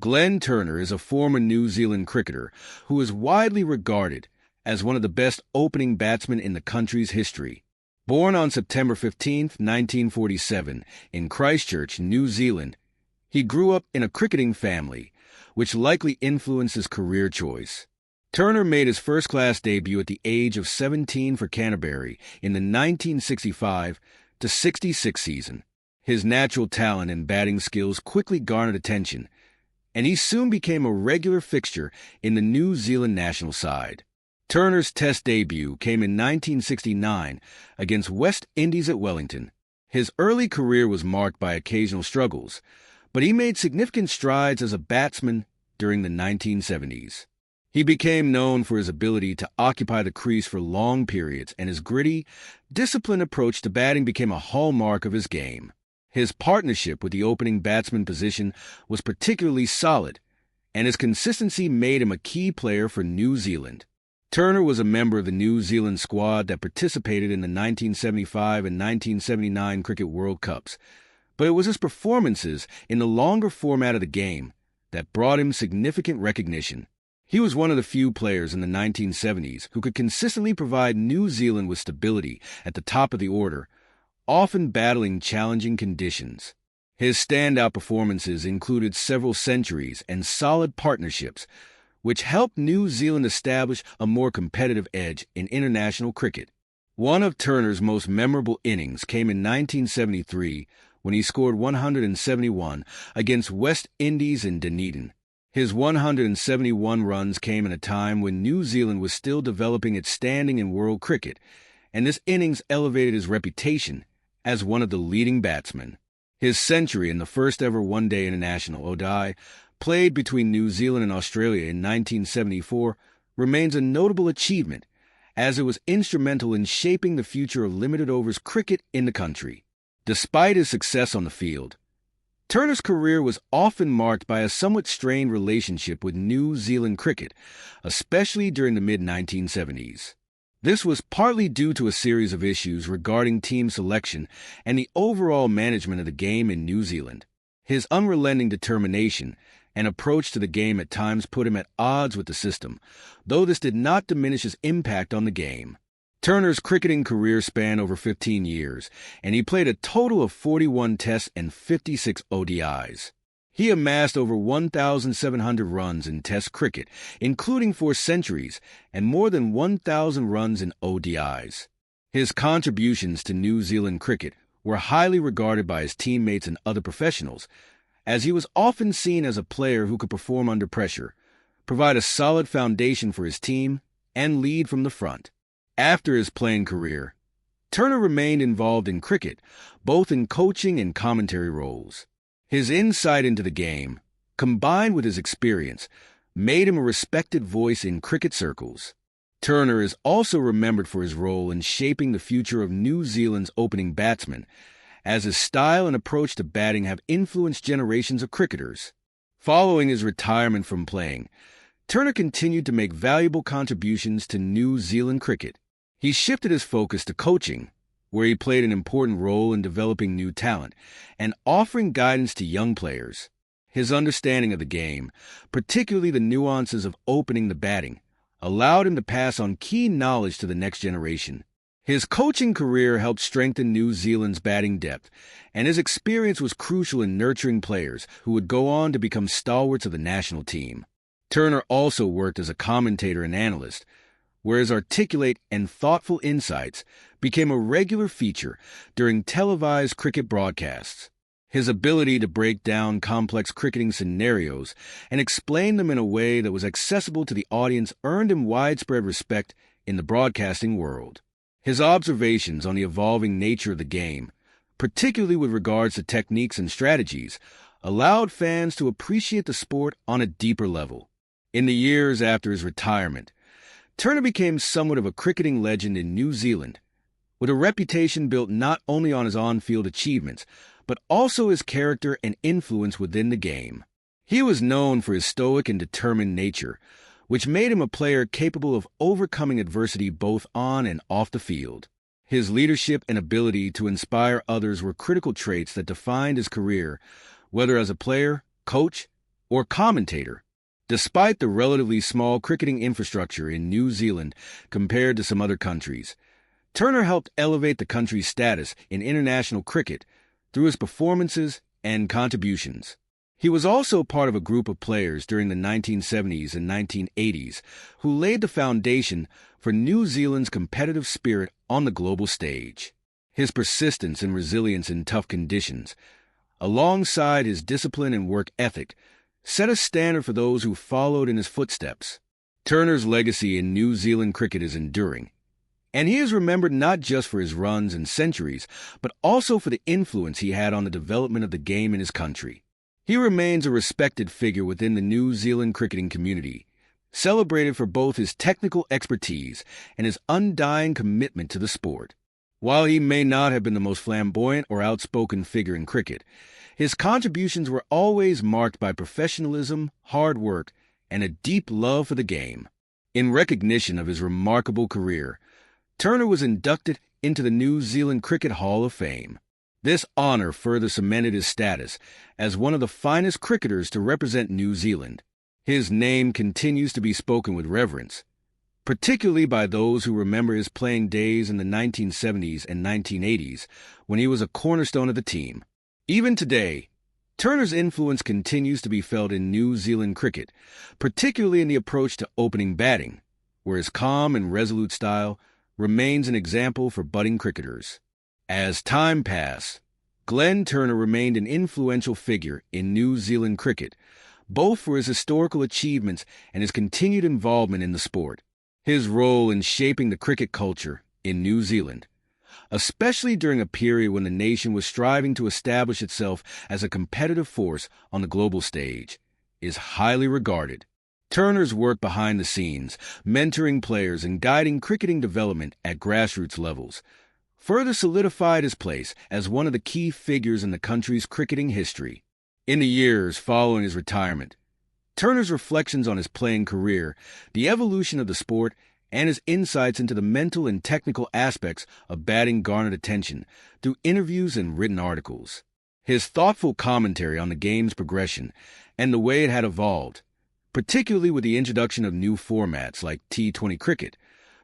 Glenn Turner is a former New Zealand cricketer who is widely regarded as one of the best opening batsmen in the country's history. Born on September 15, 1947, in Christchurch, New Zealand, he grew up in a cricketing family, which likely influenced his career choice. Turner made his first-class debut at the age of 17 for Canterbury in the 1965-66 season. His natural talent and batting skills quickly garnered attention, and he soon became a regular fixture in the New Zealand national side. Turner's Test debut came in 1969 against West Indies at Wellington. His early career was marked by occasional struggles, but he made significant strides as a batsman during the 1970s. He became known for his ability to occupy the crease for long periods, and his gritty, disciplined approach to batting became a hallmark of his game. His partnership with the opening batsman position was particularly solid, and his consistency made him a key player for New Zealand. Turner was a member of the New Zealand squad that participated in the 1975 and 1979 Cricket World Cups, but it was his performances in the longer format of the game that brought him significant recognition. He was one of the few players in the 1970s who could consistently provide New Zealand with stability at the top of the order, often battling challenging conditions. His standout performances included several centuries and solid partnerships, which helped New Zealand establish a more competitive edge in international cricket. One of Turner's most memorable innings came in 1973 when he scored 171 against West Indies in Dunedin. His 171 runs came in a time when New Zealand was still developing its standing in world cricket, and this innings elevated his reputation as one of the leading batsmen. His century in the first-ever one-day international ODI, played between New Zealand and Australia in 1974, remains a notable achievement, as it was instrumental in shaping the future of limited overs cricket in the country. Despite his success on the field, Turner's career was often marked by a somewhat strained relationship with New Zealand cricket, especially during the mid-1970s. This was partly due to a series of issues regarding team selection and the overall management of the game in New Zealand. His unrelenting determination and approach to the game at times put him at odds with the system, though this did not diminish his impact on the game. Turner's cricketing career spanned over 15 years, and he played a total of 41 Tests and 56 ODIs. He amassed over 1,700 runs in Test cricket, including 4 centuries, and more than 1,000 runs in ODIs. His contributions to New Zealand cricket were highly regarded by his teammates and other professionals, as he was often seen as a player who could perform under pressure, provide a solid foundation for his team, and lead from the front. After his playing career, Turner remained involved in cricket, both in coaching and commentary roles. His insight into the game, combined with his experience, made him a respected voice in cricket circles. Turner is also remembered for his role in shaping the future of New Zealand's opening batsmen, as his style and approach to batting have influenced generations of cricketers. Following his retirement from playing, Turner continued to make valuable contributions to New Zealand cricket. He shifted his focus to coaching, where he played an important role in developing new talent and offering guidance to young players. His understanding of the game, particularly the nuances of opening the batting, allowed him to pass on key knowledge to the next generation. His coaching career helped strengthen New Zealand's batting depth, and his experience was crucial in nurturing players who would go on to become stalwarts of the national team. Turner also worked as a commentator and analyst, where his articulate and thoughtful insights became a regular feature during televised cricket broadcasts. His ability to break down complex cricketing scenarios and explain them in a way that was accessible to the audience earned him widespread respect in the broadcasting world. His observations on the evolving nature of the game, particularly with regards to techniques and strategies, allowed fans to appreciate the sport on a deeper level. In the years after his retirement, Turner became somewhat of a cricketing legend in New Zealand, with a reputation built not only on his on-field achievements, but also his character and influence within the game. He was known for his stoic and determined nature, which made him a player capable of overcoming adversity both on and off the field. His leadership and ability to inspire others were critical traits that defined his career, whether as a player, coach, or commentator. Despite the relatively small cricketing infrastructure in New Zealand compared to some other countries, Turner helped elevate the country's status in international cricket through his performances and contributions. He was also part of a group of players during the 1970s and 1980s who laid the foundation for New Zealand's competitive spirit on the global stage. His persistence and resilience in tough conditions, alongside his discipline and work ethic, set a standard for those who followed in his footsteps. Turner's legacy in New Zealand cricket is enduring, and he is remembered not just for his runs and centuries, but also for the influence he had on the development of the game in his country. He remains a respected figure within the New Zealand cricketing community, celebrated for both his technical expertise and his undying commitment to the sport. While he may not have been the most flamboyant or outspoken figure in cricket, his contributions were always marked by professionalism, hard work, and a deep love for the game. In recognition of his remarkable career, Turner was inducted into the New Zealand Cricket Hall of Fame. This honor further cemented his status as one of the finest cricketers to represent New Zealand. His name continues to be spoken with reverence, particularly by those who remember his playing days in the 1970s and 1980s when he was a cornerstone of the team. Even today, Turner's influence continues to be felt in New Zealand cricket, particularly in the approach to opening batting, where his calm and resolute style remains an example for budding cricketers. As time passed, Glenn Turner remained an influential figure in New Zealand cricket, both for his historical achievements and his continued involvement in the sport. His role in shaping the cricket culture in New Zealand, especially during a period when the nation was striving to establish itself as a competitive force on the global stage, is highly regarded. Turner's work behind the scenes, mentoring players and guiding cricketing development at grassroots levels, further solidified his place as one of the key figures in the country's cricketing history. In the years following his retirement, Turner's reflections on his playing career, the evolution of the sport, and his insights into the mental and technical aspects of batting garnered attention through interviews and written articles. His thoughtful commentary on the game's progression and the way it had evolved, particularly with the introduction of new formats like T20 cricket,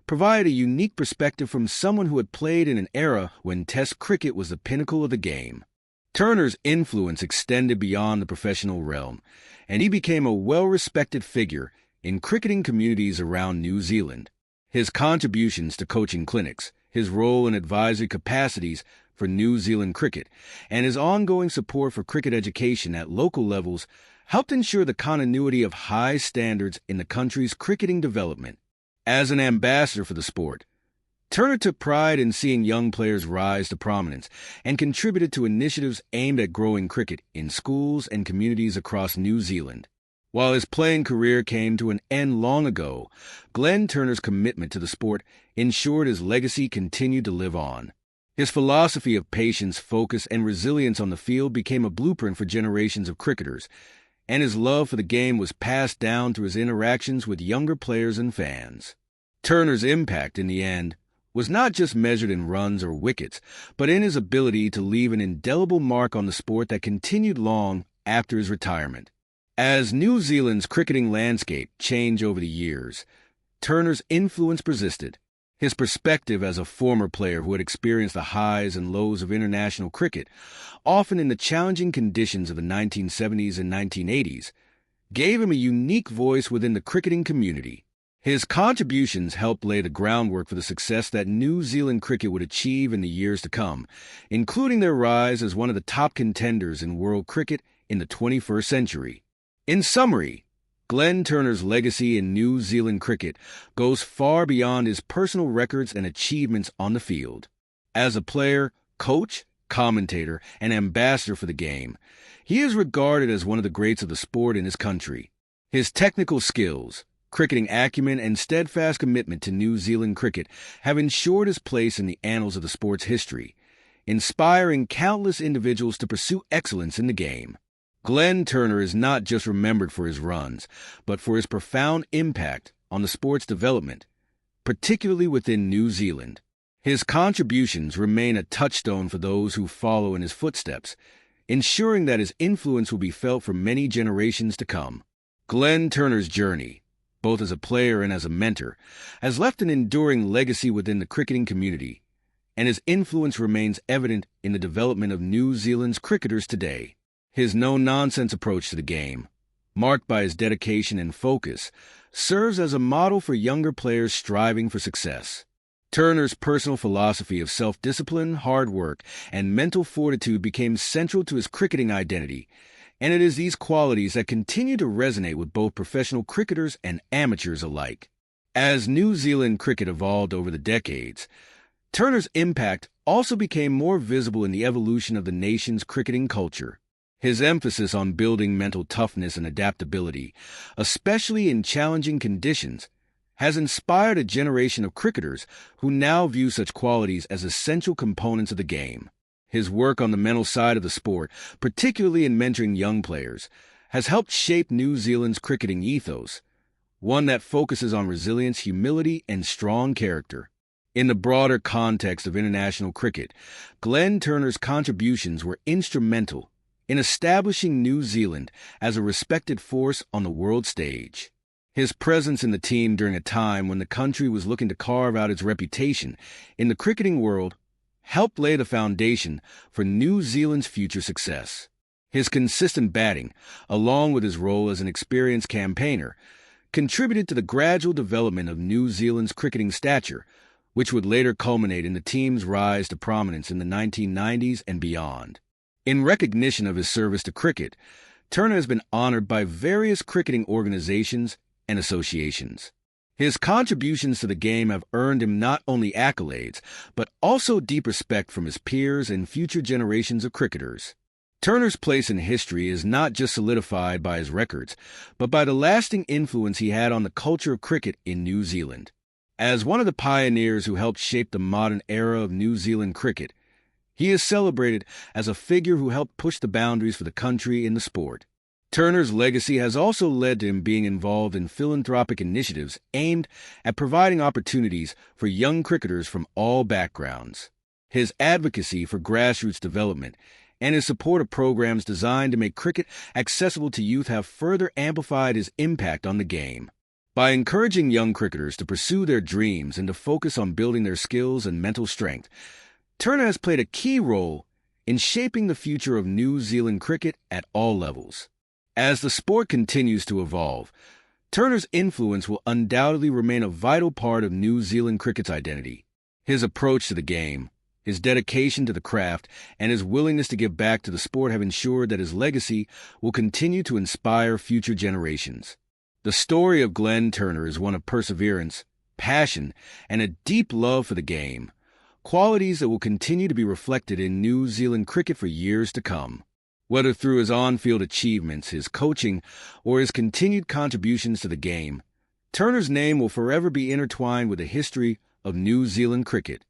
provided a unique perspective from someone who had played in an era when Test cricket was the pinnacle of the game. Turner's influence extended beyond the professional realm, and he became a well-respected figure in cricketing communities around New Zealand. His contributions to coaching clinics, his role in advisory capacities for New Zealand cricket, and his ongoing support for cricket education at local levels helped ensure the continuity of high standards in the country's cricketing development. As an ambassador for the sport, Turner took pride in seeing young players rise to prominence and contributed to initiatives aimed at growing cricket in schools and communities across New Zealand. While his playing career came to an end long ago, Glenn Turner's commitment to the sport ensured his legacy continued to live on. His philosophy of patience, focus, and resilience on the field became a blueprint for generations of cricketers, and his love for the game was passed down through his interactions with younger players and fans. Turner's impact, in the end, was not just measured in runs or wickets, but in his ability to leave an indelible mark on the sport that continued long after his retirement. As New Zealand's cricketing landscape changed over the years, Turner's influence persisted. His perspective as a former player who had experienced the highs and lows of international cricket, often in the challenging conditions of the 1970s and 1980s, gave him a unique voice within the cricketing community. His contributions helped lay the groundwork for the success that New Zealand cricket would achieve in the years to come, including their rise as one of the top contenders in world cricket in the 21st century. In summary, Glenn Turner's legacy in New Zealand cricket goes far beyond his personal records and achievements on the field. As a player, coach, commentator, and ambassador for the game, he is regarded as one of the greats of the sport in his country. His technical skills, cricketing acumen, and steadfast commitment to New Zealand cricket have ensured his place in the annals of the sport's history, inspiring countless individuals to pursue excellence in the game. Glenn Turner is not just remembered for his runs, but for his profound impact on the sport's development, particularly within New Zealand. His contributions remain a touchstone for those who follow in his footsteps, ensuring that his influence will be felt for many generations to come. Glenn Turner's journey, both as a player and as a mentor, has left an enduring legacy within the cricketing community, and his influence remains evident in the development of New Zealand's cricketers today. His no-nonsense approach to the game, marked by his dedication and focus, serves as a model for younger players striving for success. Turner's personal philosophy of self-discipline, hard work, and mental fortitude became central to his cricketing identity, and it is these qualities that continue to resonate with both professional cricketers and amateurs alike. As New Zealand cricket evolved over the decades, Turner's impact also became more visible in the evolution of the nation's cricketing culture. His emphasis on building mental toughness and adaptability, especially in challenging conditions, has inspired a generation of cricketers who now view such qualities as essential components of the game. His work on the mental side of the sport, particularly in mentoring young players, has helped shape New Zealand's cricketing ethos, one that focuses on resilience, humility, and strong character. In the broader context of international cricket, Glenn Turner's contributions were instrumental in establishing New Zealand as a respected force on the world stage. His presence in the team during a time when the country was looking to carve out its reputation in the cricketing world helped lay the foundation for New Zealand's future success. His consistent batting, along with his role as an experienced campaigner, contributed to the gradual development of New Zealand's cricketing stature, which would later culminate in the team's rise to prominence in the 1990s and beyond. In recognition of his service to cricket, Turner has been honored by various cricketing organizations and associations. His contributions to the game have earned him not only accolades, but also deep respect from his peers and future generations of cricketers. Turner's place in history is not just solidified by his records, but by the lasting influence he had on the culture of cricket in New Zealand. As one of the pioneers who helped shape the modern era of New Zealand cricket, he is celebrated as a figure who helped push the boundaries for the country in the sport. Turner's legacy has also led to him being involved in philanthropic initiatives aimed at providing opportunities for young cricketers from all backgrounds. His advocacy for grassroots development and his support of programs designed to make cricket accessible to youth have further amplified his impact on the game. By encouraging young cricketers to pursue their dreams and to focus on building their skills and mental strength, Turner has played a key role in shaping the future of New Zealand cricket at all levels. As the sport continues to evolve, Turner's influence will undoubtedly remain a vital part of New Zealand cricket's identity. His approach to the game, his dedication to the craft, and his willingness to give back to the sport have ensured that his legacy will continue to inspire future generations. The story of Glenn Turner is one of perseverance, passion, and a deep love for the game, qualities that will continue to be reflected in New Zealand cricket for years to come. Whether through his on-field achievements, his coaching, or his continued contributions to the game, Turner's name will forever be intertwined with the history of New Zealand cricket.